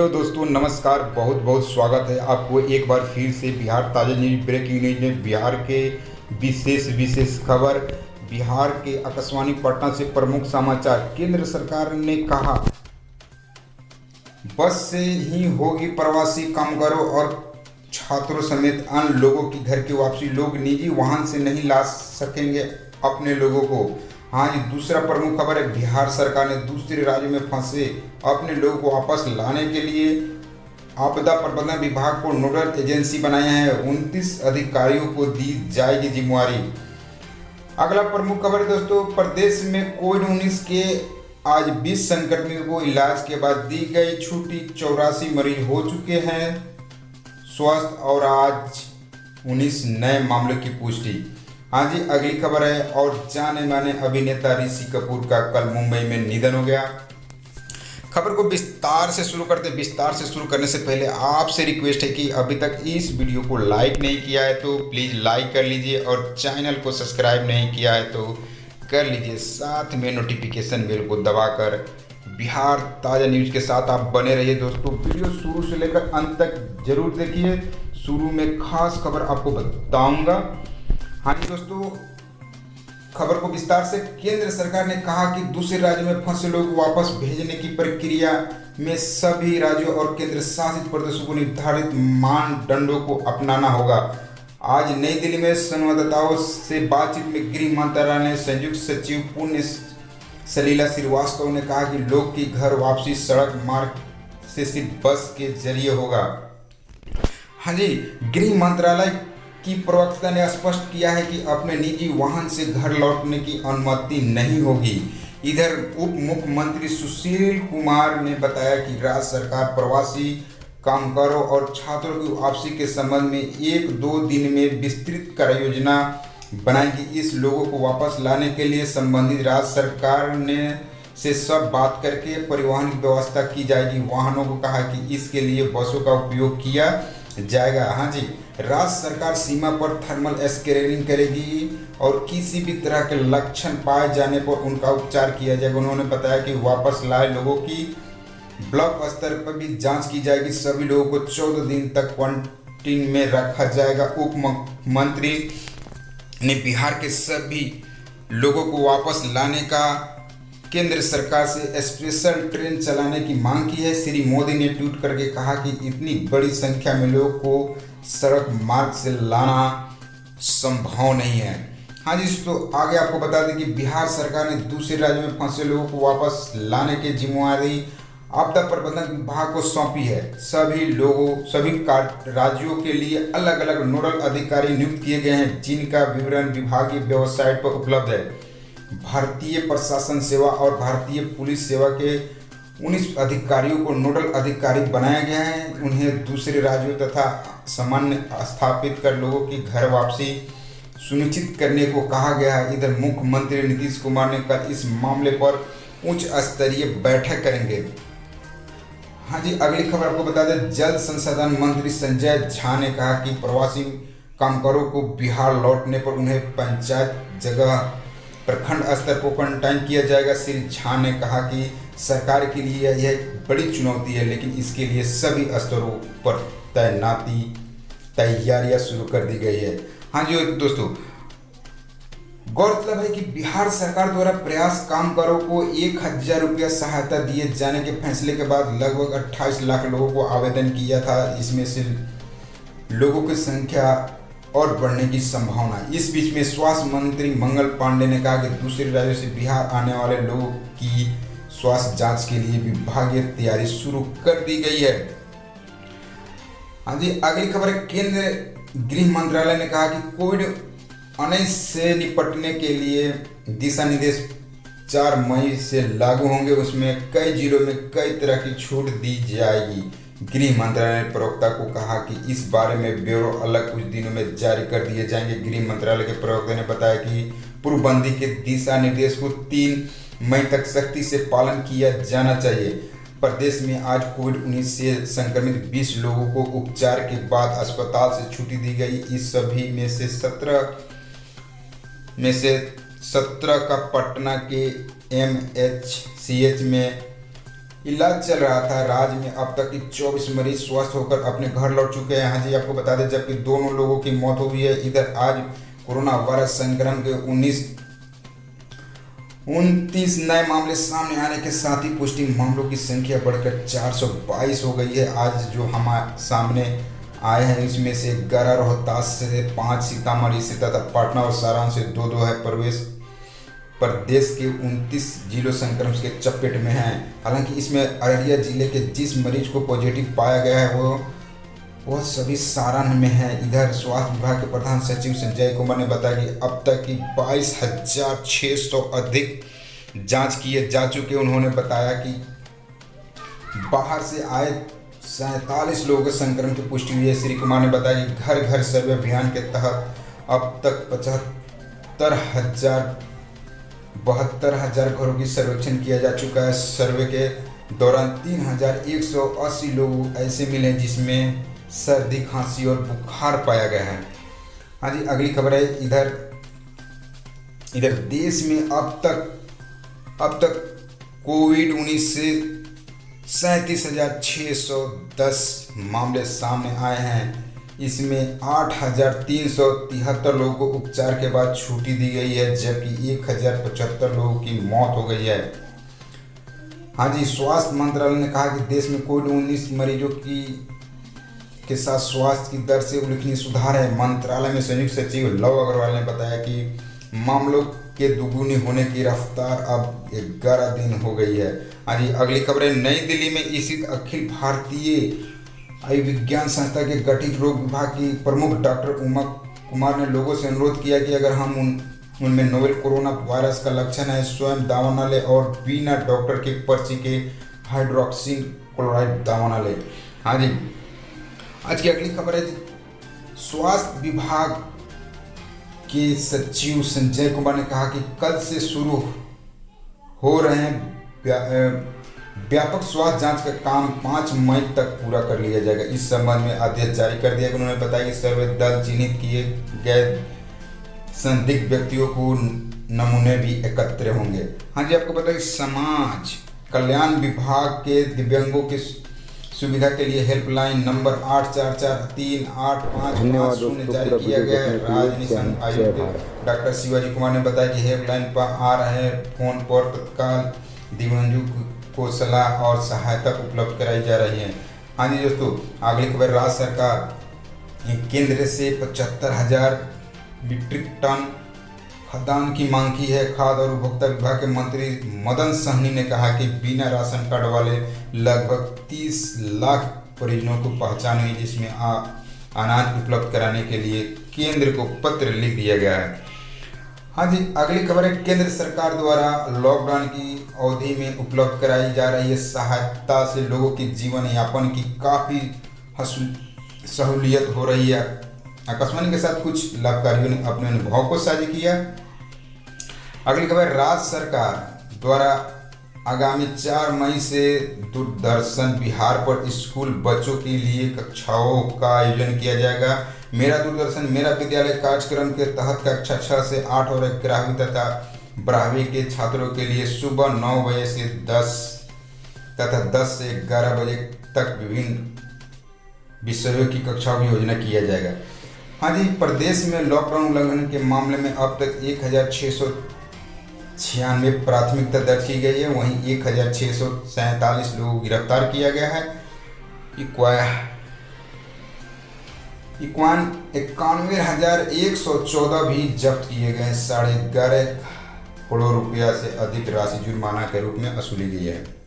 Hello दोस्तों, नमस्कार। बहुत बहुत स्वागत है आपको एक बार फिर से बिहार ताज़ा न्यूज ब्रेकिंग न्यूज में। बिहार के विशेष खबर। बिहार के आकाशवाणी पटना से प्रमुख समाचार। केंद्र सरकार ने कहा बस से ही होगी प्रवासी कामगारों और छात्रों समेत अन्य लोगों की घर की वापसी। लोग निजी वाहन से नहीं ला सकेंगे अपने लोगों को। हाँ जी, दूसरा प्रमुख खबर है। बिहार सरकार ने दूसरे राज्यों में फंसे अपने लोगों को वापस लाने के लिए आपदा प्रबंधन विभाग को नोडल एजेंसी बनाया है। 29 अधिकारियों को दी जाएगी जिम्मेवारी। अगला प्रमुख खबर है दोस्तों, प्रदेश में कोविड-19 के आज 20 संक्रमितों को इलाज के बाद दी गई छुट्टी। 84 मरीज हो चुके हैं स्वस्थ और आज 19 नए मामलों की पुष्टि। हाँ जी, अगली खबर है। और जाने माने अभिनेता ऋषि कपूर का कल मुंबई में निधन हो गया। खबर को विस्तार से शुरू करते। विस्तार से शुरू करने से पहले आपसे रिक्वेस्ट है कि अभी तक इस वीडियो को लाइक नहीं किया है तो प्लीज़ लाइक कर लीजिए, और चैनल को सब्सक्राइब नहीं किया है तो कर लीजिए। साथ में नोटिफिकेशन बेल को दबाकर बिहार ताज़ा न्यूज के साथ आप बने रहिए। दोस्तों, वीडियो शुरू से लेकर अंत तक जरूर देखिए। शुरू में खास खबर आपको बताऊंगा। हाँ जी दोस्तों, खबर को विस्तार से। केंद्र सरकार ने कहा कि दूसरे राज्यों में फंसे लोग वापस भेजने की प्रक्रिया में सभी राज्यों और केंद्र शासित प्रदेशों को निर्धारित मानदंडों को अपनाना होगा। आज नई दिल्ली में संवाददाताओं से बातचीत में गृह मंत्रालय ने संयुक्त सचिव पुण्य सलीला श्रीवास्तव ने कहा कि लोग की घर वापसी सड़क मार्ग से सिर्फ बस के जरिए होगा। हाँ जी, गृह मंत्रालय की प्रवक्ता ने स्पष्ट किया है कि अपने निजी वाहन से घर लौटने की अनुमति नहीं होगी। इधर उप मुख्यमंत्री सुशील कुमार ने बताया कि राज्य सरकार प्रवासी कामगारों और छात्रों की वापसी के संबंध में 1-2 दिन में विस्तृत कार्य योजना बनाएगी। इस लोगों को वापस लाने के लिए संबंधित राज्य सरकार ने से सब बात करके परिवहन की व्यवस्था की जाएगी। वाहनों को कहा कि इसके लिए बसों का उपयोग किया जाएगा। हाँ जी, राज्य सरकार सीमा पर थर्मल स्क्रीनिंग करेगी और किसी भी तरह के लक्षण पाए जाने पर उनका उपचार किया जाएगा। उन्होंने बताया कि वापस लाए लोगों की ब्लॉक स्तर पर भी जांच की जाएगी। सभी लोगों को 14 दिन तक क्वारंटीन में रखा जाएगा। उप मुख्यमंत्री ने बिहार के सभी लोगों को वापस लाने का केंद्र सरकार से स्पेशल ट्रेन चलाने की मांग की है। श्री मोदी ने ट्वीट करके कहा कि इतनी बड़ी संख्या में लोगों को सड़क मार्ग से लाना संभव नहीं है। हाँ जी, तो आगे आपको बता दें कि बिहार सरकार ने दूसरे राज्यों में फंसे लोगों को वापस लाने की जिम्मेवारी आपदा प्रबंधन विभाग को सौंपी है। सभी राज्यों के लिए अलग अलग नोडल अधिकारी नियुक्त किए गए हैं, जिनका विवरण विभागीय वेबसाइट पर उपलब्ध है। भारतीय प्रशासन सेवा और भारतीय पुलिस सेवा के 19 अधिकारियों को नोडल अधिकारी बनाया गया है। उन्हें दूसरे राज्यों तथा सामान्य स्थापित कर लोगों की घर वापसी सुनिश्चित करने को कहा गया है। इधर मुख्यमंत्री नीतीश कुमार ने कल इस मामले पर उच्च स्तरीय बैठक करेंगे। हाँ जी, अगली खबर आपको बता दें। जल संसाधन मंत्री संजय झा ने कहा कि प्रवासी कामगारों को बिहार लौटने पर उन्हें पंचायत जगह प्रखंड स्तर पर क्वारंटाइन किया जाएगा। श्री झा ने कहा कि सरकार के लिए यह एक बड़ी चुनौती है, लेकिन इसके लिए सभी स्तरों पर तैयारियां शुरू कर दी गई है। हाँ जी दोस्तों, गौरतलब है कि बिहार सरकार द्वारा प्रयास कामगारों को 1000 रुपया सहायता दिए जाने के फैसले के बाद लगभग 28 लाख लोगों को आवेदन किया था। इसमें से लोगों की संख्या और बढ़ने की संभावना। इस बीच में स्वास्थ्य मंत्री मंगल पांडे ने कहा कि दूसरे राज्यों से बिहार आने वाले लोगों की स्वास्थ्य जांच के लिए विभागीय तैयारी शुरू कर दी गई है। हाँ जी, अगली खबर है। केंद्रीय गृह मंत्रालय ने कहा कि कोविड-19 से निपटने के लिए दिशा निर्देश 4 मई से लागू होंगे। उसमें कई जिलों में कई तरह की छूट दी जाएगी। गृह मंत्रालय ने प्रवक्ता को कहा कि इस बारे में ब्यूरो अलग कुछ दिनों में जारी कर दिए जाएंगे। गृह मंत्रालय के प्रवक्ता ने बताया कि पूर्वबंदी के दिशा निर्देश को 3 मई तक सख्ती से पालन किया जाना चाहिए। प्रदेश में आज कोविड-19 से संक्रमित 20 लोगों को उपचार के बाद अस्पताल से छुट्टी दी गई। इस सभी में से 17 का पटना के MHCH में इलाज चल रहा था। राज्य में अब तक 24 मरीज स्वस्थ होकर अपने घर लौट चुके हैं। हाँ जी, आपको बता दें, जबकि दोनों लोगों की मौत हुई है। इधर आज कोरोना वायरस संक्रमण के 29 नए मामले सामने आने के साथ ही पुष्टि मामलों की संख्या बढ़कर 422 हो गई है। आज जो हमारे सामने आए हैं इसमें से 11 रोहतास से, 5 सीतामढ़ी से तथा पटना और सारण से 2-2 है। प्रदेश के 29 जिलों संक्रमण के चपेट में हैं। हालांकि इसमें अररिया जिले के जिस मरीज को पॉजिटिव पाया गया है वो सभी सारण में है। इधर स्वास्थ्य विभाग के प्रधान सचिव संजय कुमार ने बताया कि अब तक की 22,600 अधिक जांच किए जा चुके। उन्होंने बताया कि बाहर से आए 47 लोगों के संक्रमण की पुष्टि हुई है। श्री कुमार ने बताया कि घर घर सर्वे अभियान के तहत अब तक 72,000 घरों की सर्वेक्षण किया जा चुका है। सर्वे के दौरान 3,180 लोग ऐसे मिले जिसमें सर्दी, खांसी और बुखार पाया गया है। हाँ जी, अगली खबर है। इधर देश में अब तक कोविड-19 से 37,610 मामले सामने आए हैं। इसमें 8,373 लोगों को उपचार के बाद छुट्टी दी गई है, जबकि 1,075 लोगों की मौत हो गई है। हाँ जी, स्वास्थ्य मंत्रालय ने कहा कि देश में कोविड-19 मरीजों के साथ स्वास्थ्य की दर से उल्लेखनीय सुधार है। मंत्रालय में संयुक्त सचिव लव अग्रवाल ने बताया कि मामलों के दुगुनी होने की रफ्तार अब 11 दिन हो गई है। हाँ जी, अगली खबर है। नई दिल्ली में स्थित अखिल भारतीय आयुर्विज्ञान संस्था के गठित रोग विभाग की प्रमुख डॉक्टर उमा कुमार ने लोगों से अनुरोध किया कि अगर उनमें नोवेल कोरोना वायरस का लक्षण है, स्वयं दवा न ले और बिना डॉक्टर के पर्ची के हाइड्रोक्सी क्लोराइड दवा न ले। हाँ जी, आज की अगली खबर है। स्वास्थ्य विभाग के सचिव संजय कुमार ने कहा कि कल से शुरू हो रहे हैं व्यापक स्वास्थ्य जांच का काम 5 मई तक पूरा कर लिया जाएगा। इस संबंध में आदेश जारी कर दिया गया। उन्होंने बताया कि सर्वे दल चिन्हित किए गए संदिग्ध व्यक्तियों को नमूने भी एकत्र होंगे। हाँ जी, आपको पता है कि समाज कल्याण विभाग के दिव्यांगों की सुविधा के लिए हेल्पलाइन नंबर 8443850 जारी किया गया है। राजनीति आयुक्त डॉक्टर शिवाजी कुमार ने बताया कि हेल्पलाइन पर आ रहे फोन पर तत्काल दिव्यांगों को सलाह और सहायता उपलब्ध कराई जा रही है। हाँ जी दोस्तों, अगली खबर। राज्य सरकार केंद्र से 75,000 मीट्रिक टन खाद्यान्न की मांग की है। खाद्य और उपभोक्ता विभाग के मंत्री मदन सहनी ने कहा कि बिना राशन कार्ड वाले लगभग 30 लाख परिजनों को पहचान हुई, जिसमें अनाज उपलब्ध कराने के लिए केंद्र को पत्र लिख दिया गया है। हाँ जी, अगली खबर है। केंद्र सरकार द्वारा लॉकडाउन की अवधि में उपलब्ध कराई जा रही है सहायता से लोगों के जीवन यापन की काफ़ी सहूलियत हो रही है। आकाशवाणी के साथ कुछ लाभकारियों ने अपने अनुभव को साझा किया। अगली खबर। राज्य सरकार द्वारा आगामी 4 मई से दूरदर्शन बिहार पर स्कूल बच्चों के लिए कक्षाओं का आयोजन किया जाएगा। मेरा दूरदर्शन मेरा विद्यालय कार्यक्रम के तहत कक्षा 6 से 8 और 11वीं तथा 12वीं के छात्रों के लिए सुबह 9 बजे से 10 तथा 10 से 11 बजे तक विभिन्न विषयों की कक्षाओं की योजना किया जाएगा। हाँ जी, प्रदेश में लॉकडाउन उल्लंघन के मामले में अब तक 1,696 प्राथमिकता दर्ज की गई है। वहीं 1,647 लोगों को गिरफ्तार किया गया है। 91,114 भी जब्त किए गए। 11.5 करोड़ रुपया से अधिक राशि जुर्माना के रूप में वसूली गई है।